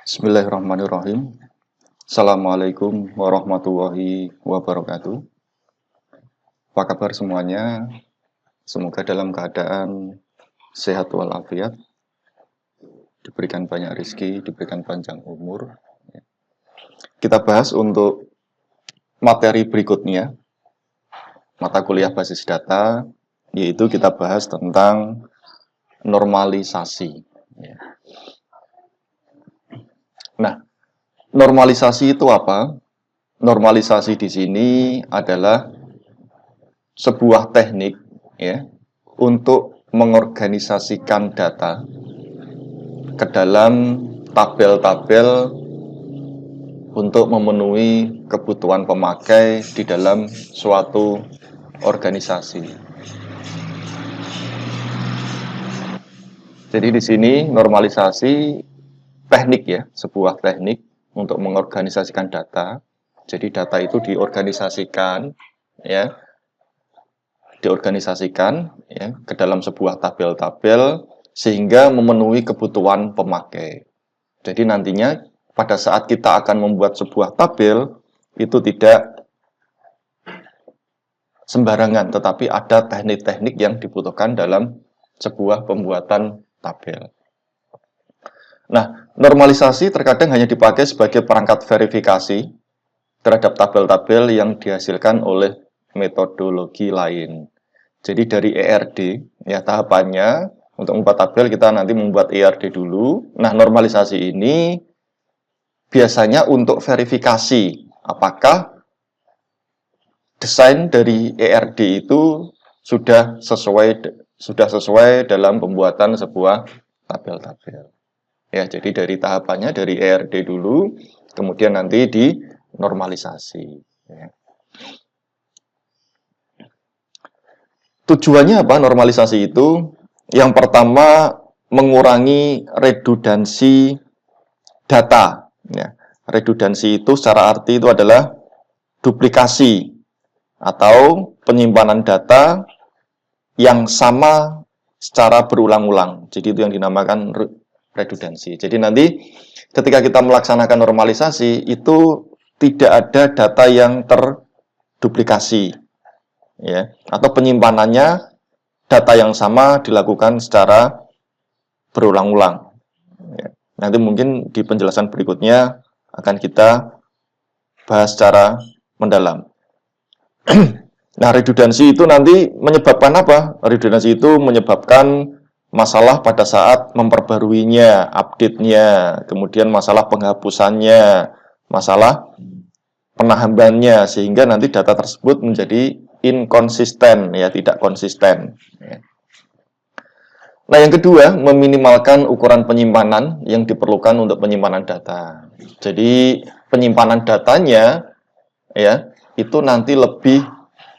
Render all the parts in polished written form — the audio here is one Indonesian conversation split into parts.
Bismillahirrahmanirrahim. Assalamualaikum warahmatullahi wabarakatuh. Apa kabar semuanya? Semoga dalam keadaan sehat walafiat, diberikan banyak rezeki, diberikan panjang umur. Kita bahas untuk materi berikutnya, mata kuliah basis data, yaitu kita bahas tentang normalisasi. Nah, normalisasi itu apa? Normalisasi di sini adalah sebuah teknik ya untuk mengorganisasikan data ke dalam tabel-tabel untuk memenuhi kebutuhan pemakai di dalam suatu organisasi. Jadi di sini normalisasi teknik ya, sebuah teknik untuk mengorganisasikan data. Jadi data itu diorganisasikan ya, ke dalam sebuah tabel-tabel sehingga memenuhi kebutuhan pemakai. Jadi nantinya pada saat kita akan membuat sebuah tabel itu tidak sembarangan, tetapi ada teknik-teknik yang dibutuhkan dalam sebuah pembuatan tabel. Nah, normalisasi terkadang hanya dipakai sebagai perangkat verifikasi terhadap tabel-tabel yang dihasilkan oleh metodologi lain. Jadi dari ERD, ya tahapannya untuk membuat tabel kita nanti membuat ERD dulu. Nah, normalisasi ini biasanya untuk verifikasi apakah desain dari ERD itu sudah sesuai dalam pembuatan sebuah tabel-tabel. Ya, jadi dari tahapannya dari ERD dulu, kemudian nanti di normalisasi. Ya. Tujuannya apa normalisasi itu? Yang pertama, mengurangi redundansi data. Ya. Redundansi itu secara arti itu adalah duplikasi atau penyimpanan data yang sama secara berulang-ulang. Jadi itu yang dinamakan redundansi. Jadi nanti ketika kita melaksanakan normalisasi itu tidak ada data yang terduplikasi, ya, atau penyimpanannya data yang sama dilakukan secara berulang-ulang. Ya. Nanti mungkin di penjelasan berikutnya akan kita bahas secara mendalam. Nah, redundansi itu nanti menyebabkan apa? Redundansi itu menyebabkan masalah pada saat memperbaruinya, update-nya, kemudian masalah penghapusannya, masalah penambahannya, sehingga nanti data tersebut menjadi inkonsisten, ya, tidak konsisten. Nah, yang kedua, meminimalkan ukuran penyimpanan yang diperlukan untuk penyimpanan data. Jadi, penyimpanan datanya, ya, itu nanti lebih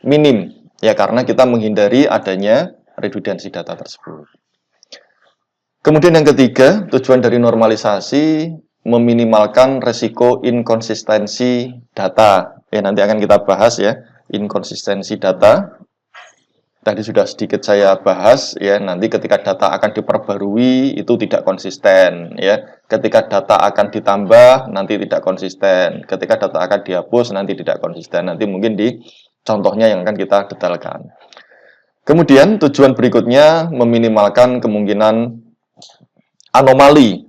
minim, ya, karena kita menghindari adanya redundansi data tersebut. Kemudian yang ketiga, tujuan dari normalisasi meminimalkan resiko inkonsistensi data. Ya, nanti akan kita bahas ya, inkonsistensi data. Tadi sudah sedikit saya bahas ya, nanti ketika data akan diperbarui itu tidak konsisten ya. Ketika data akan ditambah nanti tidak konsisten. Ketika data akan dihapus nanti tidak konsisten. Nanti mungkin di contohnya yang akan kita detailkan. Kemudian tujuan berikutnya meminimalkan kemungkinan anomali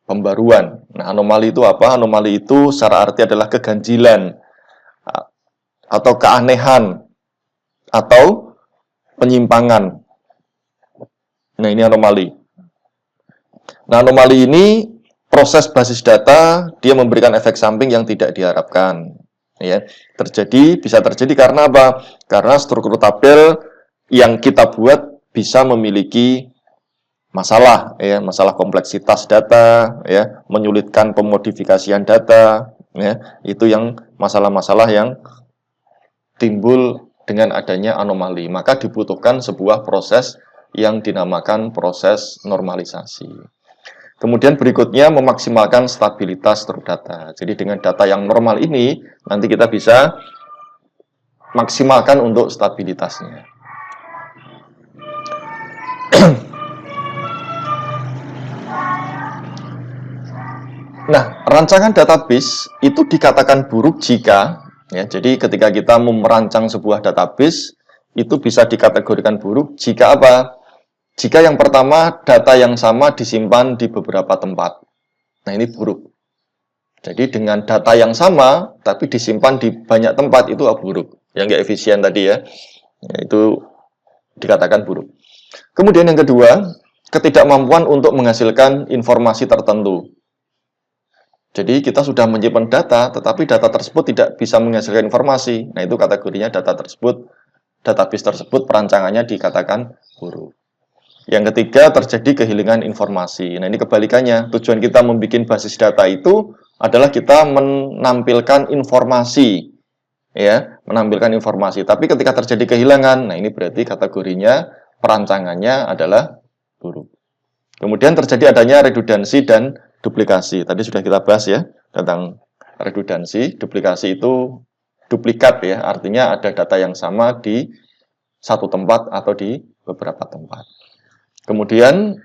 pembaruan. Nah, anomali itu apa? Anomali itu secara arti adalah keganjilan atau keanehan atau penyimpangan. Nah, ini anomali. Nah, anomali ini proses basis data dia memberikan efek samping yang tidak diharapkan. Ya, bisa terjadi karena apa? Karena struktur tabel yang kita buat bisa memiliki masalah, ya, masalah kompleksitas data, ya, menyulitkan pemodifikasian data, ya, itu yang masalah-masalah yang timbul dengan adanya anomali. Maka dibutuhkan sebuah proses yang dinamakan proses normalisasi. Kemudian berikutnya memaksimalkan stabilitas struktur data. Jadi dengan data yang normal ini nanti kita bisa maksimalkan untuk stabilitasnya. Rancangan database itu dikatakan buruk jika, ya, jadi ketika kita mau merancang sebuah database, itu bisa dikategorikan buruk jika apa? Jika yang pertama, data yang sama disimpan di beberapa tempat. Nah, ini buruk. Jadi dengan data yang sama, tapi disimpan di banyak tempat, itu buruk. Yang nggak efisien tadi ya, itu dikatakan buruk. Kemudian yang kedua, ketidakmampuan untuk menghasilkan informasi tertentu. Jadi kita sudah menyimpan data, tetapi data tersebut tidak bisa menghasilkan informasi. Nah, itu kategorinya data tersebut, database tersebut perancangannya dikatakan buruk. Yang ketiga, terjadi kehilangan informasi. Nah, ini kebalikannya. Tujuan kita membuat basis data itu adalah kita menampilkan informasi. Ya, menampilkan informasi. Tapi ketika terjadi kehilangan, nah ini berarti kategorinya perancangannya adalah buruk. Kemudian terjadi adanya redundansi dan duplikasi. Tadi sudah kita bahas ya tentang redundansi. Duplikasi itu duplikat ya, artinya ada data yang sama di satu tempat atau di beberapa tempat. Kemudian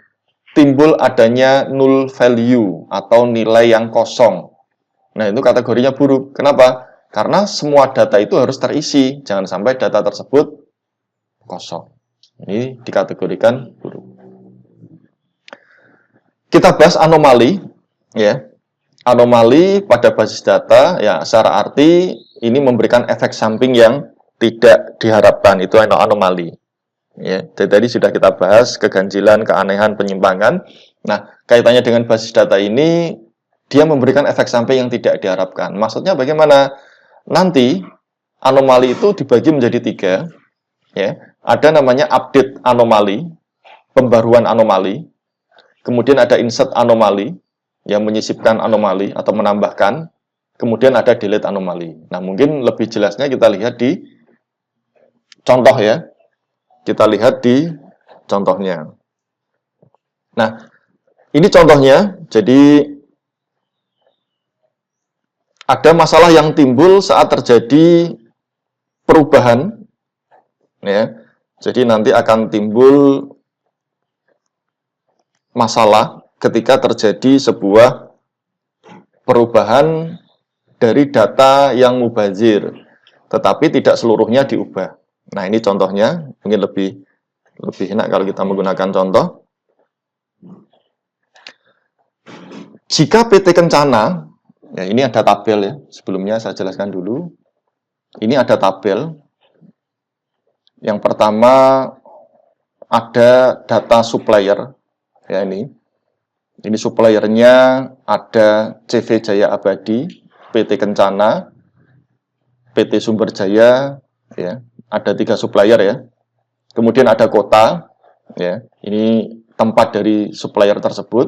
timbul adanya null value atau nilai yang kosong. Nah, itu kategorinya buruk. Kenapa? Karena semua data itu harus terisi. Jangan sampai data tersebut kosong. Ini dikategorikan buruk. Kita bahas anomali, ya. Anomali pada basis data, ya, secara arti ini memberikan efek samping yang tidak diharapkan. Itu anomali. Ya, tadi sudah kita bahas keganjilan, keanehan, penyimpangan. Nah, kaitannya dengan basis data ini, dia memberikan efek samping yang tidak diharapkan. Maksudnya bagaimana? Nanti anomali itu dibagi menjadi 3. Ya, ada namanya update anomali, pembaruan anomali. Kemudian ada insert anomali, yang menyisipkan anomali atau menambahkan. Kemudian ada delete anomali. Nah, mungkin lebih jelasnya kita lihat di contoh ya. Kita lihat di contohnya. Nah, ini contohnya. Jadi, ada masalah yang timbul saat terjadi perubahan. Ya, jadi nanti akan timbul masalah ketika terjadi sebuah perubahan dari data yang mubazir, tetapi tidak seluruhnya diubah. Nah, ini contohnya, mungkin lebih enak kalau kita menggunakan contoh. Jika PT Kencana, ya ini ada tabel ya, sebelumnya saya jelaskan dulu. Ini ada tabel. Yang pertama ada data supplier, ya ini. Ini suppliernya ada CV Jaya Abadi, PT Kencana, PT Sumber Jaya, ya. Ada 3 supplier ya. Kemudian ada kota, ya. Ini tempat dari supplier tersebut.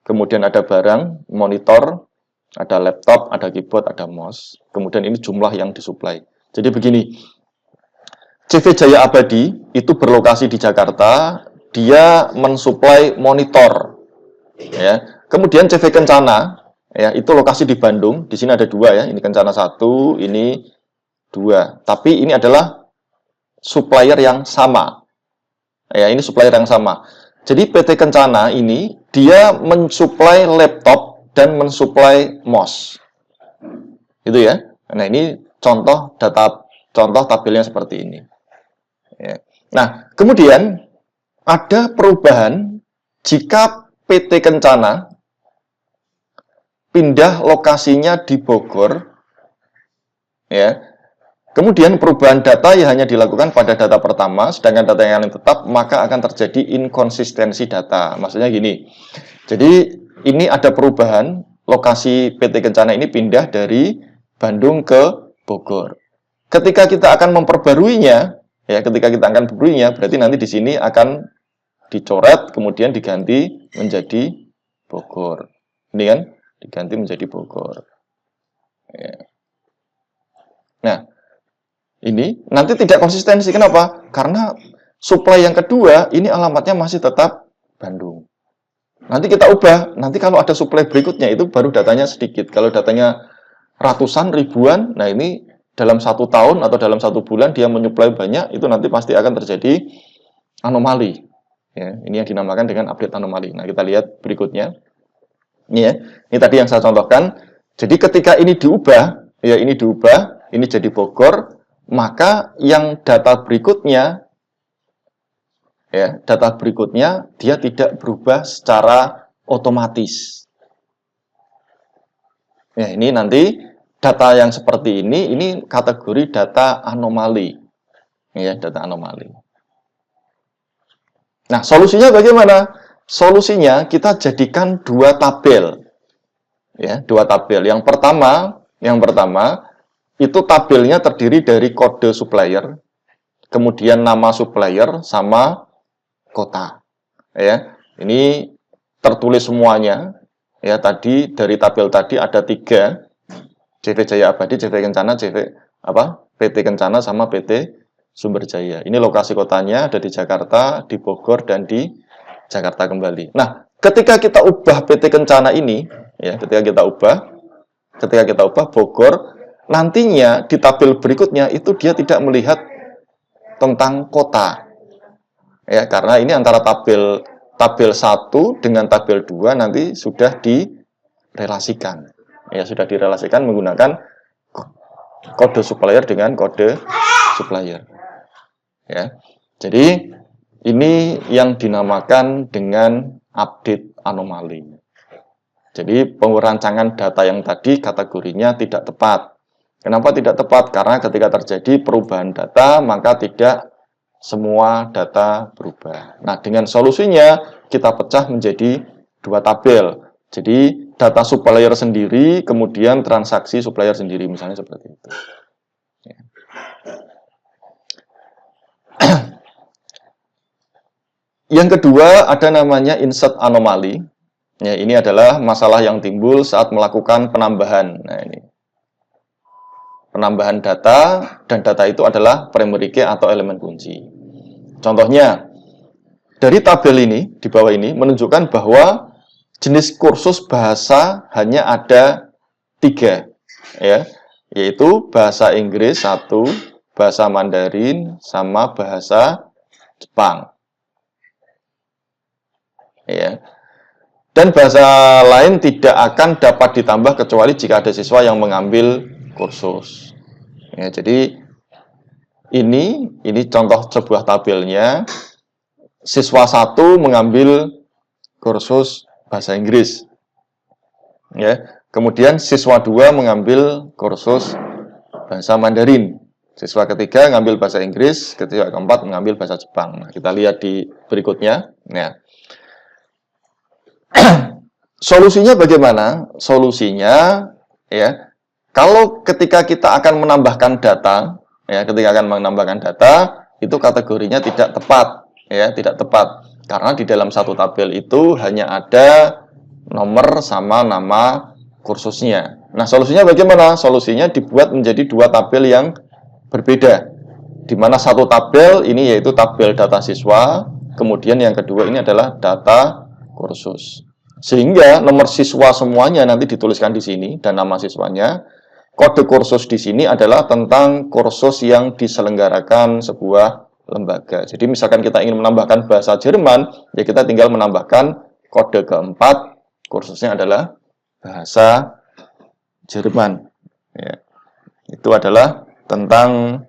Kemudian ada barang, monitor, ada laptop, ada keyboard, ada mouse. Kemudian ini jumlah yang disuplai. Jadi begini, CV Jaya Abadi itu berlokasi di Jakarta, dia mensuplai monitor. Ya. Kemudian CV Kencana, ya, itu lokasi di Bandung. Di sini ada 2 ya. Ini Kencana 1, ini 2. Tapi ini adalah supplier yang sama. Ya, ini supplier yang sama. Jadi PT Kencana ini dia mensuplai laptop dan mensuplai mouse. Gitu ya. Nah, ini contoh tabelnya seperti ini. Ya. Nah, kemudian ada perubahan jika PT Kencana pindah lokasinya di Bogor, ya. Kemudian perubahan data yang hanya dilakukan pada data pertama, sedangkan data yang lain tetap, maka akan terjadi inkonsistensi data. Maksudnya gini, jadi ini ada perubahan, lokasi PT Kencana ini pindah dari Bandung ke Bogor. Ketika kita akan memperbaruinya, ya, berarti nanti di sini akan dicoret, kemudian diganti menjadi Bogor. Ini kan, diganti menjadi Bogor. Ya. Nah, ini nanti tidak konsistensi. Kenapa? Karena supply yang kedua, ini alamatnya masih tetap Bandung. Nanti kita ubah. Nanti kalau ada supply berikutnya, itu baru datanya sedikit. Kalau datanya ratusan, ribuan, nah ini dalam 1 tahun atau dalam 1 bulan dia menyuplai banyak, itu nanti pasti akan terjadi anomali. Ya, ini yang dinamakan dengan update anomali. Nah, kita lihat berikutnya. Ini ya, ini tadi yang saya contohkan. Jadi ketika ini diubah, ya ini diubah, ini jadi Bogor, maka yang data berikutnya, ya data berikutnya dia tidak berubah secara otomatis. Ya ini nanti data yang seperti ini kategori data anomali, ya data anomali. Nah solusinya bagaimana? Solusinya kita jadikan dua tabel. Ya, dua tabel. Yang pertama itu tabelnya terdiri dari kode supplier, kemudian nama supplier sama kota. Ya, ini tertulis semuanya. Ya, tadi dari tabel tadi ada 3, CV Jaya Abadi, CV Kencana, PT Kencana sama PT Sumber Jaya. Ini lokasi kotanya ada di Jakarta, di Bogor dan di Jakarta kembali. Nah, ketika kita ubah PT Kencana ini, ya, ketika kita ubah Bogor, nantinya di tabel berikutnya itu dia tidak melihat tentang kota. Ya, karena ini antara tabel 1 dengan tabel 2 nanti sudah direlasikan. Ya, sudah direlasikan menggunakan kode supplier dengan kode supplier. Ya. Jadi ini yang dinamakan dengan update anomali. Jadi perancangan data yang tadi kategorinya tidak tepat. Kenapa tidak tepat? Karena ketika terjadi perubahan data, maka tidak semua data berubah. Nah, dengan solusinya kita pecah menjadi dua tabel. Jadi data supplier sendiri, kemudian transaksi supplier sendiri, misalnya seperti itu. Ya. Yang kedua ada namanya insert anomali. Ya, ini adalah masalah yang timbul saat melakukan penambahan. Nah, ini penambahan data, dan data itu adalah primary key atau elemen kunci. Contohnya dari tabel ini di bawah ini menunjukkan bahwa jenis kursus bahasa hanya ada 3, ya, yaitu bahasa Inggris 1, bahasa Mandarin sama bahasa Jepang. Ya. Dan bahasa lain tidak akan dapat ditambah kecuali jika ada siswa yang mengambil kursus. Ya, jadi ini contoh sebuah tabelnya. Siswa 1 mengambil kursus bahasa Inggris. Ya. Kemudian siswa 2 mengambil kursus bahasa Mandarin. Siswa ketiga mengambil bahasa Inggris, siswa keempat mengambil bahasa Jepang. Nah, kita lihat di berikutnya. Ya. Solusinya bagaimana? Solusinya, ya, kalau ketika kita akan menambahkan data, ya, itu kategorinya tidak tepat, ya, tidak tepat, karena di dalam satu tabel itu hanya ada nomor sama nama kursusnya. Nah, solusinya bagaimana? Solusinya dibuat menjadi dua tabel yang berbeda, di mana satu tabel ini yaitu tabel data siswa, kemudian yang kedua ini adalah data kursus. Sehingga nomor siswa semuanya nanti dituliskan di sini dan nama siswanya. Kode kursus di sini adalah tentang kursus yang diselenggarakan sebuah lembaga. Jadi misalkan kita ingin menambahkan bahasa Jerman, ya kita tinggal menambahkan kode keempat, kursusnya adalah bahasa Jerman. Ya. Itu adalah tentang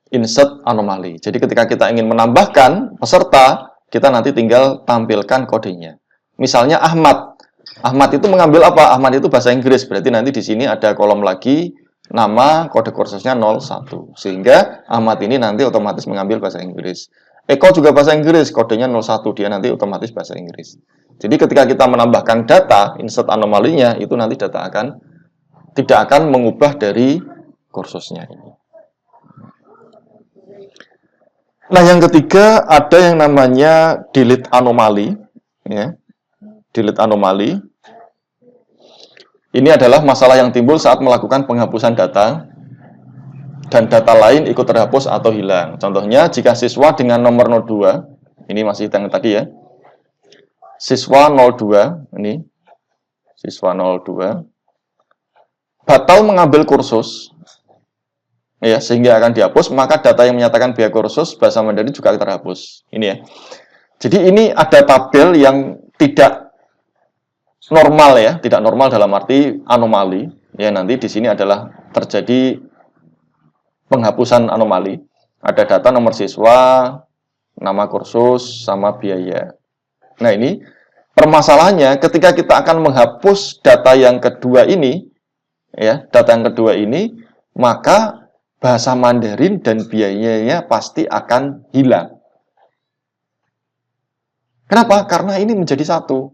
insert anomali. Jadi ketika kita ingin menambahkan peserta, kita nanti tinggal tampilkan kodenya. Misalnya Ahmad. Ahmad itu mengambil apa? Ahmad itu bahasa Inggris. Berarti nanti di sini ada kolom lagi nama kode kursusnya 01. Sehingga Ahmad ini nanti otomatis mengambil bahasa Inggris. Eko juga bahasa Inggris, kodenya 01. Dia nanti otomatis bahasa Inggris. Jadi ketika kita menambahkan data, insert anomalinya, itu nanti data tidak akan mengubah dari kursusnya ini. Nah, yang ketiga ada yang namanya delete anomali, ya. Delete anomali. Ini adalah masalah yang timbul saat melakukan penghapusan data dan data lain ikut terhapus atau hilang. Contohnya jika siswa dengan nomor 02, ini masih yang tadi ya. Siswa 02, ini siswa 02 batal mengambil kursus, ya, sehingga akan dihapus, maka data yang menyatakan biaya kursus bahasa Mandarin juga terhapus. Ini ya. Jadi ini ada tabel yang tidak normal ya, tidak normal dalam arti anomali. Ya, nanti di sini adalah terjadi penghapusan anomali. Ada data nomor siswa, nama kursus, sama biaya. Nah, ini permasalahannya ketika kita akan menghapus data yang kedua ini, ya, data yang kedua ini, maka bahasa Mandarin dan biayanya pasti akan hilang. Kenapa? Karena ini menjadi satu.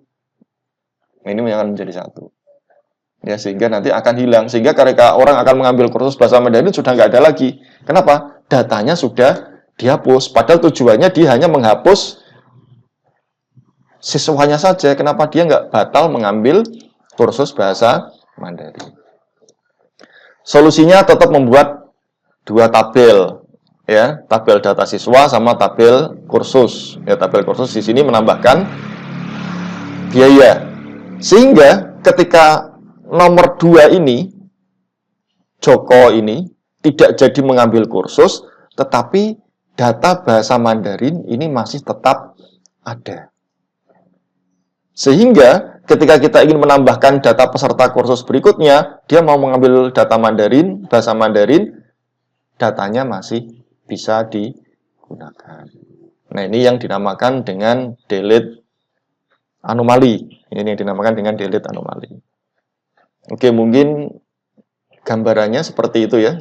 Ini akan menjadi satu. Ya, sehingga nanti akan hilang. Sehingga ketika orang akan mengambil kursus bahasa Mandarin sudah nggak ada lagi. Kenapa? Datanya sudah dihapus. Padahal tujuannya dia hanya menghapus siswanya saja. Kenapa dia nggak batal mengambil kursus bahasa Mandarin? Solusinya tetap membuat dua tabel, ya, tabel data siswa sama tabel kursus. Ya, tabel kursus di sini menambahkan biaya. Sehingga ketika nomor 2 ini, Joko ini tidak jadi mengambil kursus, tetapi data bahasa Mandarin ini masih tetap ada. Sehingga ketika kita ingin menambahkan data peserta kursus berikutnya, dia mau mengambil data Mandarin, bahasa Mandarin, datanya masih bisa digunakan. Nah, ini yang dinamakan dengan delete anomali. Ini yang dinamakan dengan delete anomali. Oke, mungkin gambarannya seperti itu ya.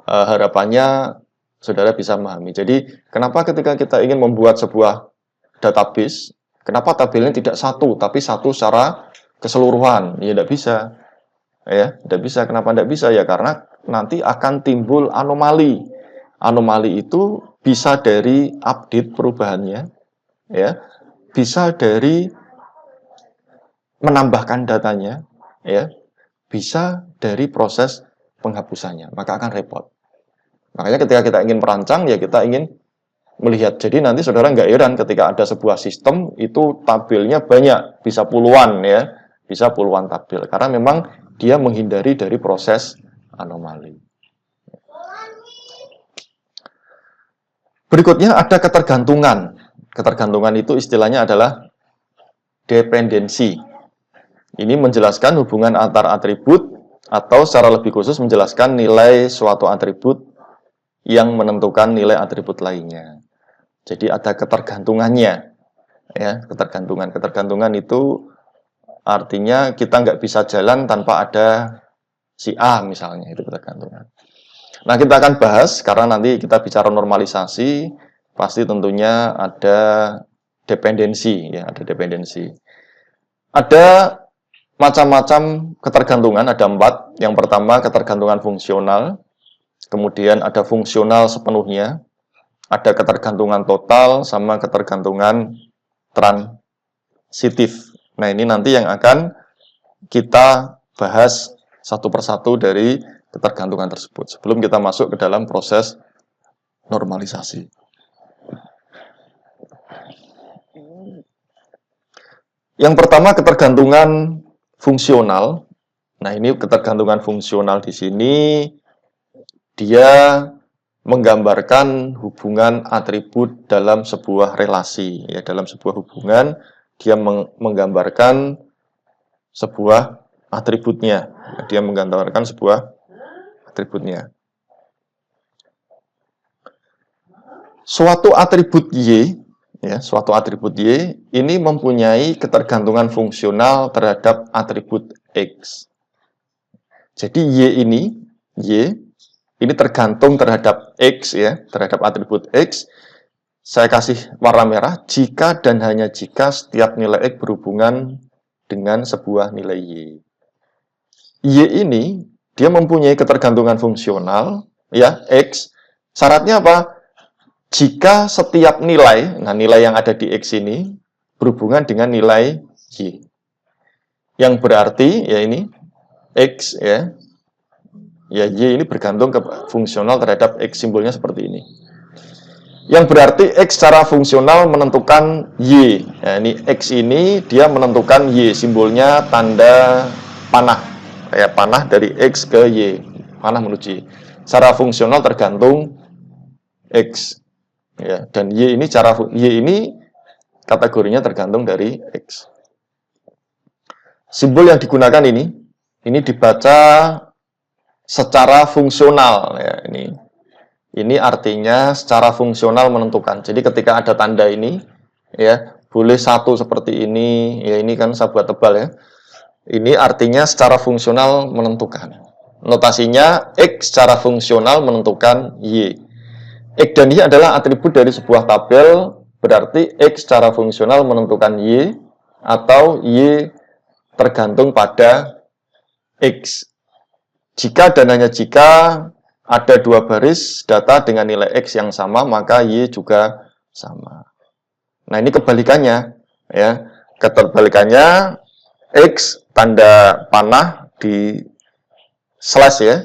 Harapannya saudara bisa memahami. Jadi, kenapa ketika kita ingin membuat sebuah database, kenapa tabelnya tidak satu, tapi satu secara keseluruhan? Ya, tidak bisa. Ya, tidak bisa. Kenapa tidak bisa? Ya, karena nanti akan timbul anomali. Anomali itu bisa dari update perubahannya, ya, bisa dari menambahkan datanya, ya, bisa dari proses penghapusannya, maka akan repot. Makanya ketika kita ingin merancang, ya kita ingin melihat. Jadi nanti saudara nggak heran ketika ada sebuah sistem itu tabelnya banyak, bisa puluhan ya, bisa puluhan tabel, karena memang dia menghindari dari proses anomali. Berikutnya ada ketergantungan. Ketergantungan itu istilahnya adalah dependensi. Ini menjelaskan hubungan antar atribut atau secara lebih khusus menjelaskan nilai suatu atribut yang menentukan nilai atribut lainnya. Jadi ada ketergantungannya, ya, ketergantungan itu artinya kita nggak bisa jalan tanpa ada si A misalnya, itu ketergantungan. Nah, kita akan bahas karena nanti kita bicara normalisasi, pasti tentunya ada dependensi, ya, ada dependensi. Ada macam-macam ketergantungan, ada 4. Yang pertama ketergantungan fungsional, kemudian ada fungsional sepenuhnya, ada ketergantungan total, sama ketergantungan transitif. Nah, ini nanti yang akan kita bahas satu persatu dari ketergantungan tersebut sebelum kita masuk ke dalam proses normalisasi. Yang pertama ketergantungan fungsional. Nah, ini ketergantungan fungsional di sini dia menggambarkan hubungan atribut dalam sebuah relasi, ya, dalam sebuah hubungan dia menggambarkan sebuah atributnya. Dia menggambarkan sebuah atributnya. Suatu atribut Y, ya, suatu atribut Y ini mempunyai ketergantungan fungsional terhadap atribut X. Jadi Y ini tergantung terhadap X, ya, terhadap atribut X. Saya kasih warna merah jika dan hanya jika setiap nilai X berhubungan dengan sebuah nilai Y. Y ini dia mempunyai ketergantungan fungsional, ya, X. Syaratnya apa? Jika setiap nilai, nah nilai yang ada di X ini berhubungan dengan nilai Y. Yang berarti, ya ini, X, ya, Y ini bergantung ke fungsional terhadap X, simbolnya seperti ini. Yang berarti X secara fungsional menentukan Y. Ya, ini X ini dia menentukan Y, simbolnya tanda panah. Ya, panah dari X ke Y, panah menuju Y. Secara fungsional tergantung X. Ya, dan Y ini kategorinya tergantung dari X. Simbol yang digunakan ini dibaca secara fungsional ya, ini artinya secara fungsional menentukan. Jadi ketika ada tanda ini ya, boleh satu seperti ini, ya ini kan sabuk tebal ya. Ini artinya secara fungsional menentukan. Notasinya X secara fungsional menentukan Y. X dan Y adalah atribut dari sebuah tabel, berarti X secara fungsional menentukan Y, atau Y tergantung pada X. Jika dan hanya jika ada dua baris data dengan nilai X yang sama, maka Y juga sama. Nah, ini kebalikannya ya. Keterbalikannya X tanda panah di slash ya.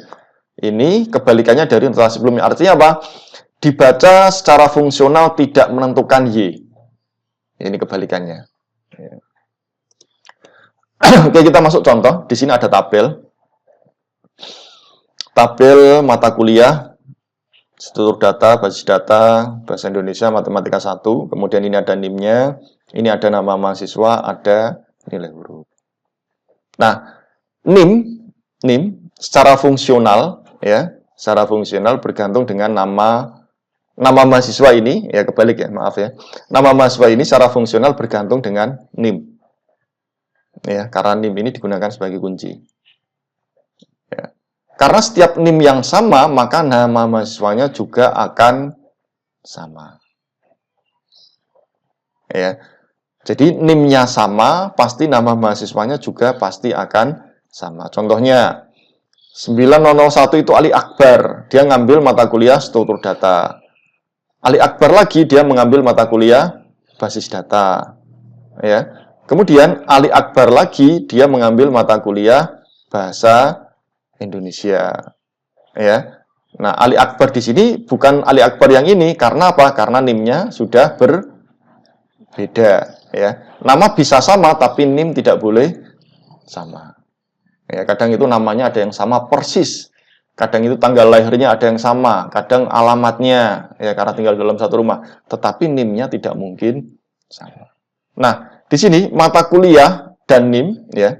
Ini kebalikannya dari notasi sebelumnya. Artinya apa? Dibaca secara fungsional tidak menentukan Y. Ini kebalikannya. Ya. Oke, kita masuk contoh. Di sini ada tabel. Tabel mata kuliah, struktur data, basis data, bahasa Indonesia, matematika 1. Kemudian ini ada NIM-nya. Ini ada nama mahasiswa, ada nilai huruf. Nah, NIM secara fungsional ya, secara fungsional bergantung dengan nama mahasiswa ini, ya kebalik ya, maaf ya. Nama mahasiswa ini secara fungsional bergantung dengan NIM. Ya, karena NIM ini digunakan sebagai kunci. Ya. Karena setiap NIM yang sama, maka nama mahasiswanya juga akan sama. Ya. Jadi NIM-nya sama, pasti nama mahasiswanya juga pasti akan sama. Contohnya 9001 itu Ali Akbar, dia ngambil mata kuliah struktur data. Ali Akbar lagi dia mengambil mata kuliah basis data. Ya. Kemudian Ali Akbar lagi dia mengambil mata kuliah bahasa Indonesia. Ya. Nah, Ali Akbar di sini bukan Ali Akbar yang ini, karena apa? Karena NIM-nya sudah berbeda, ya. Nama bisa sama tapi NIM tidak boleh sama. Ya, kadang itu namanya ada yang sama persis. Kadang itu tanggal lahirnya ada yang sama, kadang alamatnya ya karena tinggal dalam satu rumah, tetapi NIM-nya tidak mungkin sama. Nah, di sini mata kuliah dan NIM ya.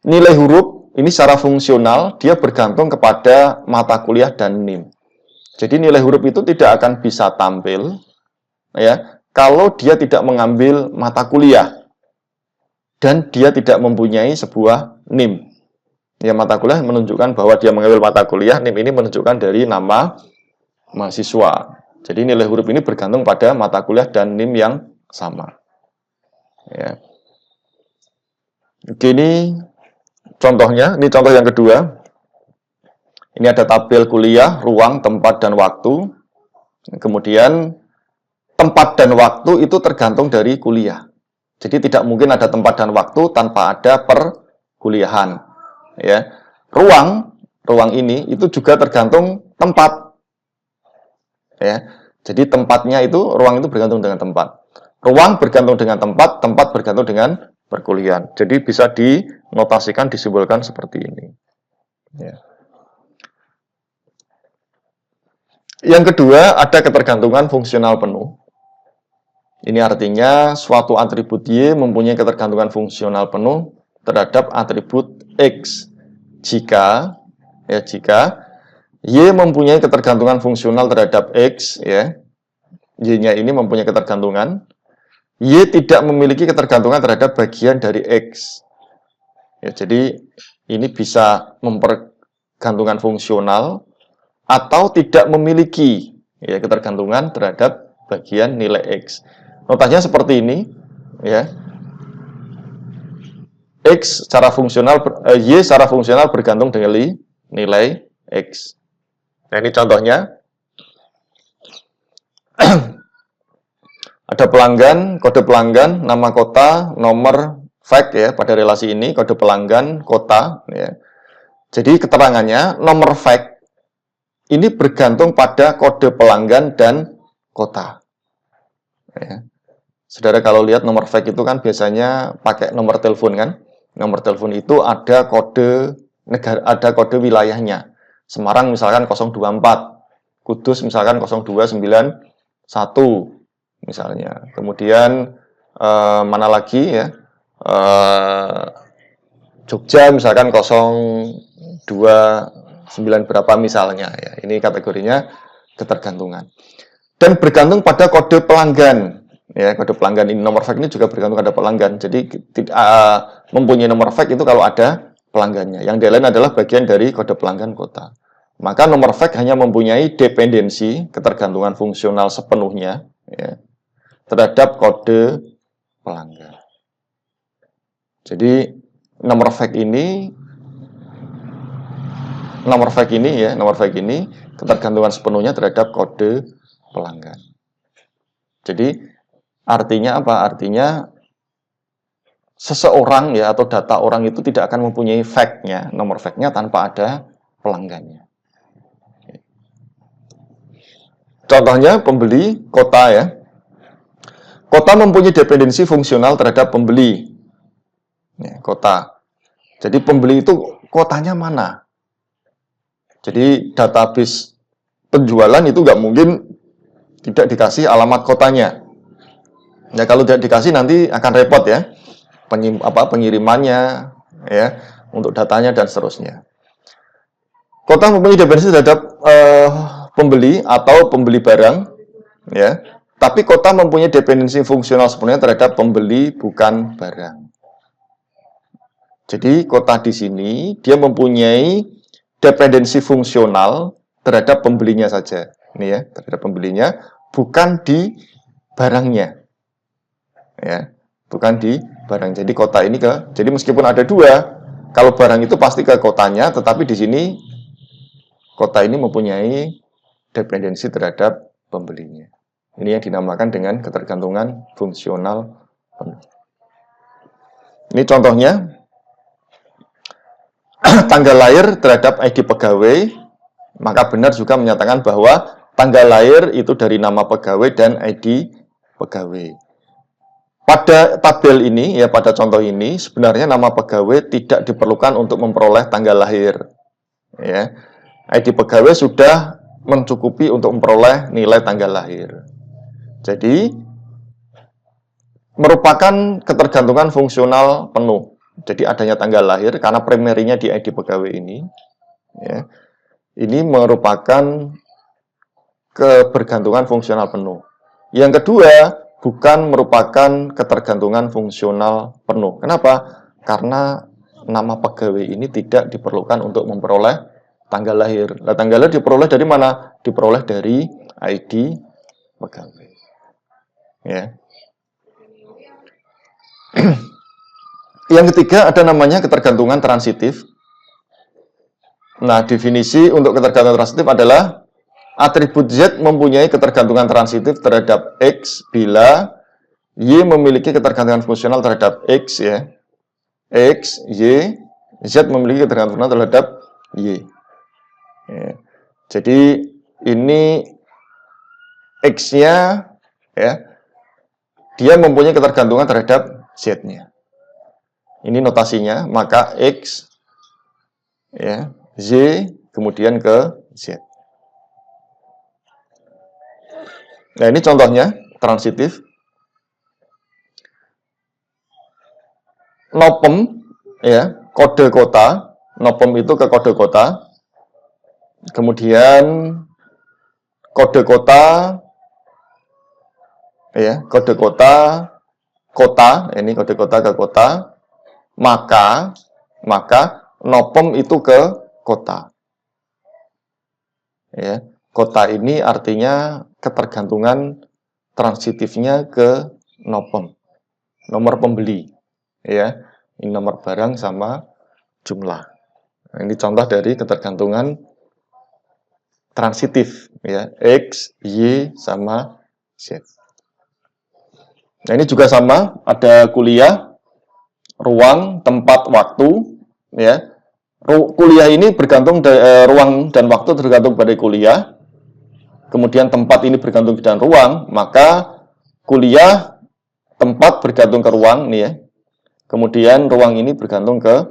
Nilai huruf ini secara fungsional dia bergantung kepada mata kuliah dan NIM. Jadi nilai huruf itu tidak akan bisa tampil ya kalau dia tidak mengambil mata kuliah dan dia tidak mempunyai sebuah NIM. Ya, mata kuliah menunjukkan bahwa dia mengambil mata kuliah, NIM ini menunjukkan dari nama mahasiswa. Jadi nilai huruf ini bergantung pada mata kuliah dan NIM yang sama. Ya. Oke, ini contohnya, ini contoh yang kedua. Ini ada tabel kuliah, ruang, tempat, dan waktu. Kemudian tempat dan waktu itu tergantung dari kuliah. Jadi tidak mungkin ada tempat dan waktu tanpa ada perkuliahan. Ya, ruang ini itu juga tergantung tempat. Ya, jadi tempatnya itu ruang itu bergantung dengan tempat. Ruang bergantung dengan tempat, tempat bergantung dengan perkuliahan. Jadi bisa dinotasikan, disimbolkan seperti ini. Ya. Yang kedua ada ketergantungan fungsional penuh. Ini artinya suatu atribut Y mempunyai ketergantungan fungsional penuh terhadap atribut X jika Y mempunyai ketergantungan fungsional terhadap X ya, Y-nya ini mempunyai ketergantungan, Y tidak memiliki ketergantungan terhadap bagian dari X ya, jadi ini bisa mempergantungkan fungsional atau tidak memiliki ya, ketergantungan terhadap bagian nilai X. Notasinya seperti ini ya. X secara fungsional, Y secara fungsional bergantung dengan nilai X. Nah, ini contohnya. Ada pelanggan, kode pelanggan, nama kota, nomor fax ya, pada relasi ini kode pelanggan, kota ya. Jadi keterangannya nomor fax ini bergantung pada kode pelanggan dan kota. Ya. Saudara kalau lihat nomor fax itu kan biasanya pakai nomor telepon kan? Nomor telepon itu ada kode negara, ada kode wilayahnya. Semarang misalkan 024, Kudus misalkan 0291 misalnya. Kemudian mana lagi ya? Jogja misalkan 029 berapa misalnya ya. Ini kategorinya ketergantungan. Dan bergantung pada kode pelanggan. Ya, kode pelanggan ini, nomor fax ini juga bergantung pada pelanggan. Jadi mempunyai nomor fax itu kalau ada pelanggannya. Yang lain adalah bagian dari kode pelanggan kota. Maka nomor fax hanya mempunyai dependensi ketergantungan fungsional sepenuhnya ya, terhadap kode pelanggan. Jadi nomor fax ini ketergantungan sepenuhnya terhadap kode pelanggan. Jadi artinya apa? Artinya seseorang ya atau data orang itu tidak akan mempunyai fax-nya, nomor fax-nya tanpa ada pelanggannya. Contohnya pembeli kota ya. Kota mempunyai dependensi fungsional terhadap pembeli. Ya, kota. Jadi pembeli itu kotanya mana? Jadi database penjualan itu nggak mungkin tidak dikasih alamat kotanya. Ya kalau tidak dikasih nanti akan repot ya. Pengirimannya ya untuk datanya dan seterusnya. Kota mempunyai dependensi terhadap pembeli atau pembeli barang ya. Tapi kota mempunyai dependensi fungsional sebenarnya terhadap pembeli bukan barang. Jadi kota di sini dia mempunyai dependensi fungsional terhadap pembelinya saja. Ini ya, terhadap pembelinya, bukan di barangnya. Ya, bukan di barang. Jadi kota ini jadi meskipun ada dua, kalau barang itu pasti ke kotanya, tetapi di sini kota ini mempunyai dependensi terhadap pembelinya. Ini yang dinamakan dengan ketergantungan fungsional penuh. Ini contohnya. Tanggal lahir terhadap ID pegawai, maka benar juga menyatakan bahwa tanggal lahir itu dari nama pegawai dan ID pegawai. Pada tabel ini, ya pada contoh ini, sebenarnya nama pegawai tidak diperlukan untuk memperoleh tanggal lahir. Ya. ID pegawai sudah mencukupi untuk memperoleh nilai tanggal lahir. Jadi, merupakan ketergantungan fungsional penuh. Jadi adanya tanggal lahir karena primerinya di ID pegawai ini, ya, ini merupakan kebergantungan fungsional penuh. Yang kedua, bukan merupakan ketergantungan fungsional penuh. Kenapa? Karena nama pegawai ini tidak diperlukan untuk memperoleh tanggal lahir. Nah, tanggal lahir diperoleh dari mana? Diperoleh dari ID pegawai. Ya. Yang ketiga ada namanya ketergantungan transitif. Nah, definisi untuk ketergantungan transitif adalah atribut Z mempunyai ketergantungan transitif terhadap X bila Y memiliki ketergantungan fungsional terhadap X ya. X, Y, Z memiliki ketergantungan terhadap Y. Ya. Jadi ini X-nya ya, dia mempunyai ketergantungan terhadap Z-nya. Ini notasinya, maka X, ya, Z, kemudian ke Z. Nah, ini contohnya, transitif. Nopem, ya, kode kota. Nopem itu ke kode kota. Kemudian, kode kota, ya, kode kota, kota, ini kode kota ke kota. Maka nopem itu ke kota. Ya, kota ini artinya ketergantungan transitifnya ke nopem, nomor pembeli. Ya, ini nomor barang sama jumlah. Nah, ini contoh dari ketergantungan transitif, ya, X, Y sama Z. Nah, ini juga sama, ada kuliah, ruang, tempat, waktu, ya. Kuliah ini bergantung ruang dan waktu tergantung pada kuliah. Kemudian tempat ini bergantung dengan ruang, maka kuliah, tempat bergantung ke ruang nih ya. Kemudian ruang ini bergantung ke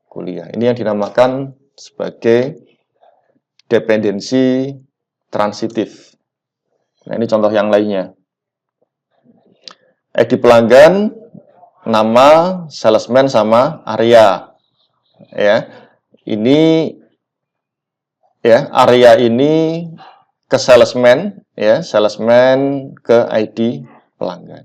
kuliah. Ini yang dinamakan sebagai dependensi transitif. Nah, ini contoh yang lainnya. ID pelanggan, nama, salesman sama area. Ya. Ini ya, area ini ke salesman, ya, salesman ke ID pelanggan.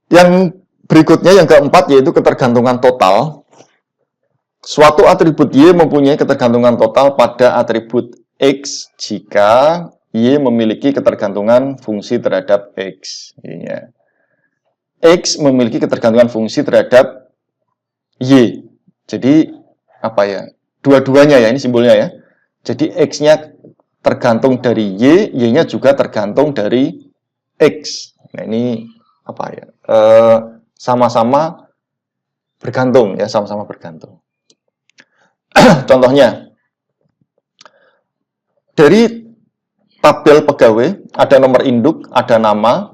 Yang berikutnya yang keempat yaitu ketergantungan total. Suatu atribut Y mempunyai ketergantungan total pada atribut X jika Y memiliki ketergantungan fungsi terhadap X. Ya. X memiliki ketergantungan fungsi terhadap Y. Jadi apa ya? Dua-duanya ya, ini simbolnya ya. Jadi X-nya tergantung dari Y, Y-nya juga tergantung dari X. Nah ini apa ya? Sama-sama bergantung ya, sama-sama bergantung. Contohnya, dari tabel pegawai ada nomor induk, ada nama,